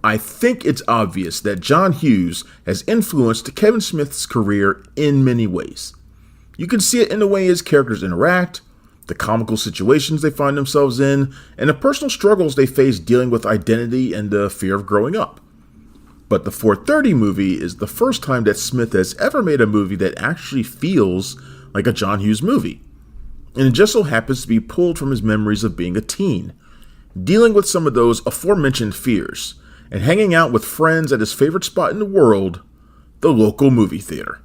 I think it's obvious that John Hughes has influenced Kevin Smith's career in many ways. You can see it in the way his characters interact, the comical situations they find themselves in, and the personal struggles they face dealing with identity and the fear of growing up. But the 4:30 movie is the first time that Smith has ever made a movie that actually feels like a John Hughes movie. And it just so happens to be pulled from his memories of being a teen, dealing with some of those aforementioned fears, and hanging out with friends at his favorite spot in the world, the local movie theater.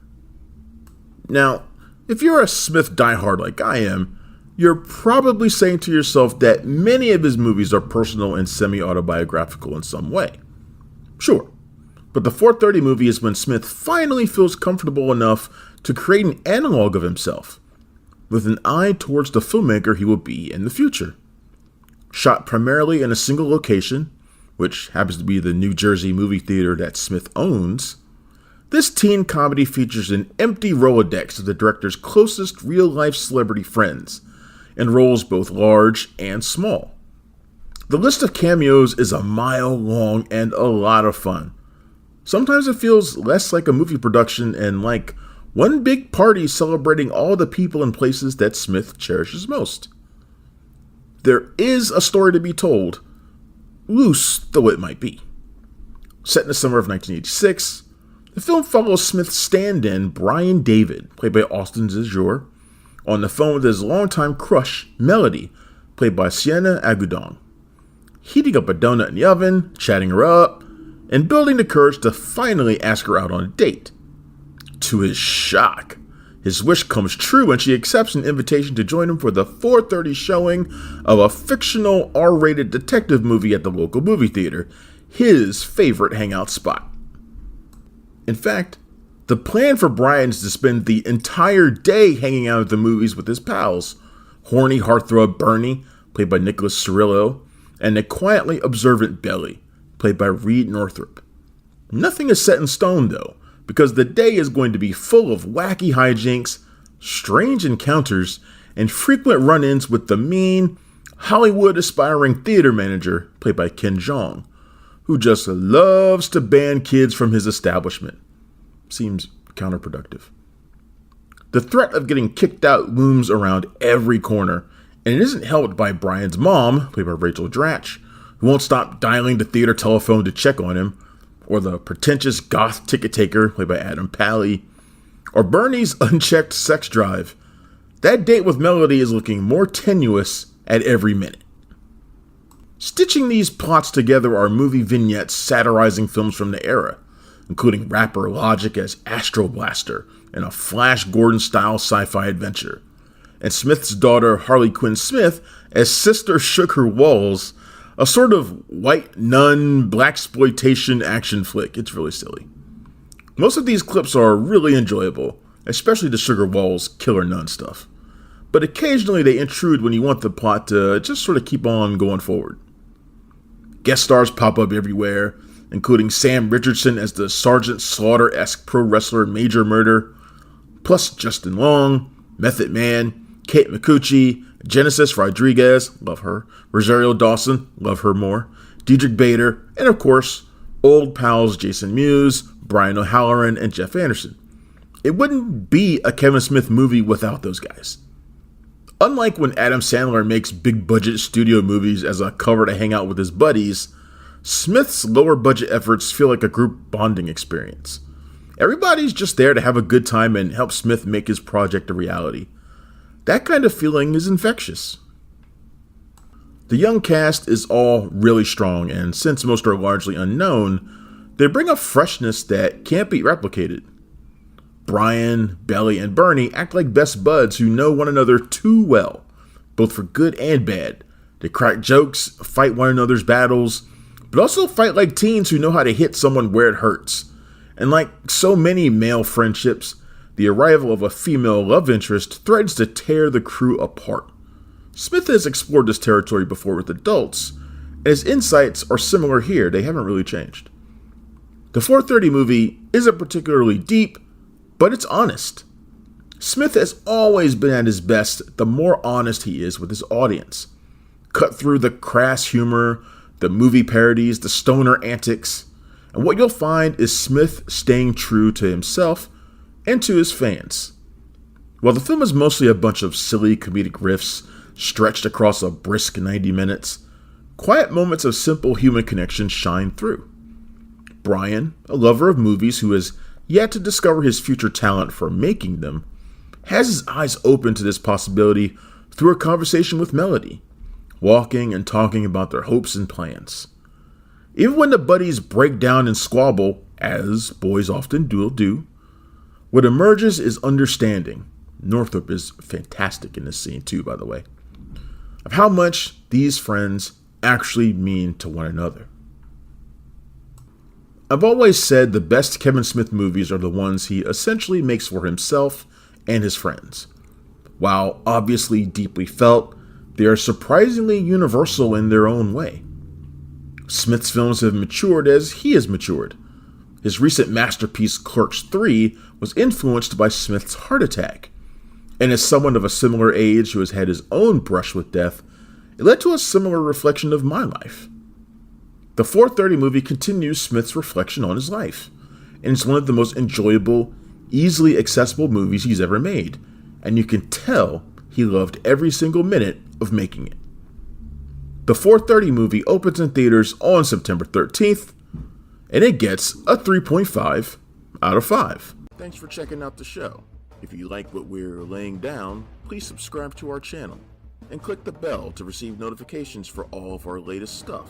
Now, if you're a Smith diehard like I am, you're probably saying to yourself that many of his movies are personal and semi-autobiographical in some way. Sure, but the 4:30 movie is when Smith finally feels comfortable enough to create an analog of himself, with an eye towards the filmmaker he will be in the future. Shot primarily in a single location, which happens to be the New Jersey movie theater that Smith owns, this teen comedy features an empty Rolodex of the director's closest real-life celebrity friends, in roles both large and small. The list of cameos is a mile long and a lot of fun. Sometimes it feels less like a movie production and like one big party celebrating all the people and places that Smith cherishes most. There is a story to be told, loose though it might be. Set in the summer of 1986, the film follows Smith's stand-in Brian David, played by Austin Zajur, on the phone with his longtime crush, Melody, played by Sienna Agudong, heating up a donut in the oven, chatting her up, and building the courage to finally ask her out on a date. To his shock, his wish comes true when she accepts an invitation to join him for the 4:30 showing of a fictional R-rated detective movie at the local movie theater, his favorite hangout spot. In fact, the plan for Brian is to spend the entire day hanging out at the movies with his pals, horny heartthrob Bernie, played by Nicholas Cirillo, and a quietly observant Belly, played by Reed Northrup. Nothing is set in stone, though, because the day is going to be full of wacky hijinks, strange encounters, and frequent run-ins with the mean, Hollywood-aspiring theater manager, played by Jeong, who just loves to ban kids from his establishment. Seems counterproductive. The threat of getting kicked out looms around every corner, and it isn't helped by Brian's mom, played by Rachel Dratch, who won't stop dialing the theater telephone to check on him, or the pretentious goth ticket taker, played by Adam Pally, or Bernie's unchecked sex drive. That date with Melody is looking more tenuous at every minute. Stitching these plots together are movie vignettes satirizing films from the era, including rapper Logic as Astro Blaster in a Flash Gordon-style sci-fi adventure, and Smith's daughter Harley Quinn Smith as Sister Shook Her Walls, a sort of white nun blaxploitation action flick. It's really silly. Most of these clips are really enjoyable, especially the Sugar Walls killer nun stuff, but occasionally they intrude when you want the plot to just sort of keep on going forward. Guest stars pop up everywhere, including Sam Richardson as the Sergeant Slaughter-esque pro wrestler Major Murder, plus Justin Long, Method Man, Kate Micucci, Genesis Rodriguez, love her, Rosario Dawson, love her more, Diedrich Bader, and of course, old pals Jason Mewes, Brian O'Halloran, and Jeff Anderson. It wouldn't be a Kevin Smith movie without those guys. Unlike when Adam Sandler makes big-budget studio movies as a cover to hang out with his buddies, Smith's lower-budget efforts feel like a group bonding experience. Everybody's just there to have a good time and help Smith make his project a reality. That kind of feeling is infectious. The young cast is all really strong, and since most are largely unknown, they bring a freshness that can't be replicated. Brian, Belly, and Bernie act like best buds who know one another too well, both for good and bad. They crack jokes, fight one another's battles, but also fight like teens who know how to hit someone where it hurts. And like so many male friendships, the arrival of a female love interest threatens to tear the crew apart. Smith has explored this territory before with adults, and his insights are similar here. They haven't really changed. The 4:30 movie isn't particularly deep, but it's honest. Smith has always been at his best the more honest he is with his audience. Cut through the crass humor, the movie parodies, the stoner antics, and what you'll find is Smith staying true to himself and to his fans. While the film is mostly a bunch of silly comedic riffs stretched across a brisk 90 minutes, quiet moments of simple human connection shine through. Brian, a lover of movies who has yet to discover his future talent for making them, has his eyes open to this possibility through a conversation with Melody, walking and talking about their hopes and plans. Even when the buddies break down and squabble, as boys often do, what emerges is understanding. Northrop is fantastic in this scene too, by the way, of how much these friends actually mean to one another. I've always said the best Kevin Smith movies are the ones he essentially makes for himself and his friends. While obviously deeply felt, they are surprisingly universal in their own way. Smith's films have matured as he has matured. His recent masterpiece, Clerks 3, was influenced by Smith's heart attack. And as someone of a similar age who has had his own brush with death, it led to a similar reflection of my life. The 4:30 movie continues Smith's reflection on his life, and it's one of the most enjoyable, easily accessible movies he's ever made, and you can tell he loved every single minute of making it. The 4:30 movie opens in theaters on September 13th, and it gets a 3.5 out of 5. Thanks for checking out the show. If you like what we're laying down, please subscribe to our channel and click the bell to receive notifications for all of our latest stuff.